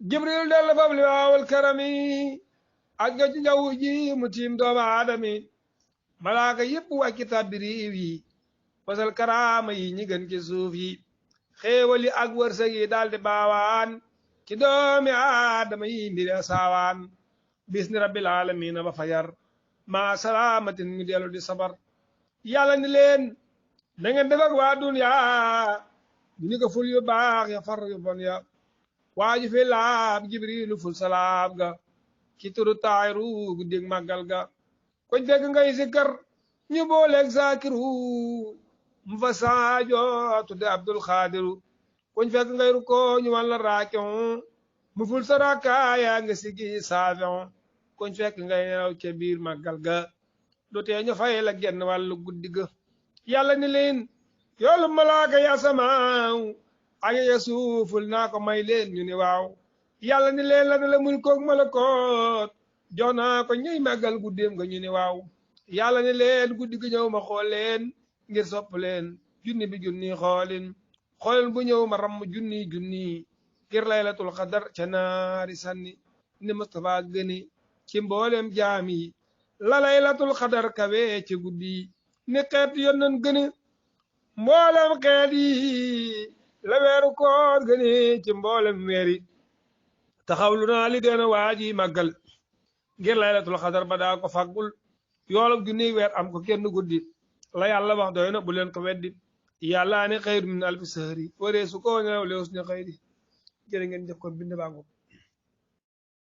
jibril del fab liwaawul karami ak nga ci jaww ji mu tiim doomu aadami malaaka yépp wàcci tàbbi riiw yi wasal karaama yi ñi gën ci suuf yi xéewali ak wërsëg yi daldi baawaan ci doomi aadama yi mbiri saawaan bisni rabbil aalamiina ba fajar maa salaamatin mi dellu di sabar yàlla ni leen da ngeen def ak waa dunya du ñu ko ful yu baax ya far yu bon ya waaju fi laab jibrilu ful salaam ga ci turu taayiru guddig màggal ga koñ fekk ngay sikkar ñu booleeg zaakiru mu fa saajo tudde abdul xaadiru koñ fekk ngay rukkoo ñu wan la raakion mu ful sa rakkaaya nga sigi saafion koñ fekk ngay nelaw ca biir màggal ga du tee ñu fay la genn wàllu guddi ga yàlla ni leen yoolu malaaka ya asamaaw ak ya suuful naa ko may leen ñu ni waaw yàlla ni leen la la mulkook malakoot jox naa ko ñuy màggal guddeem nga ñu ni waaw yàlla ni leen guddi gi ñëw ma xool leen ngir sopp leen junni bi junni xoolin xoolin bu ñëw ma ramm junni junni ngir laylatul qadar ca naari sànni ni Mustafaa gëni ci mboolem jaam yi la laylatul qadar kawe ci guddi ni xeet yonnan gëni mboolem xeet yi la weeru koor gëni ci mboolem weeri taxawlu naa li gën a waaji màggal ngir laylatul qadar ba daa ko fàggul yoolub junniy weer am ko kenn guddi la yàlla wax doy na bu leen ko weddi yàlla ne xayru min alfi sahri waree su ko nelaw leews ne xayri jërë ngeen jëf ko bind baa ngoog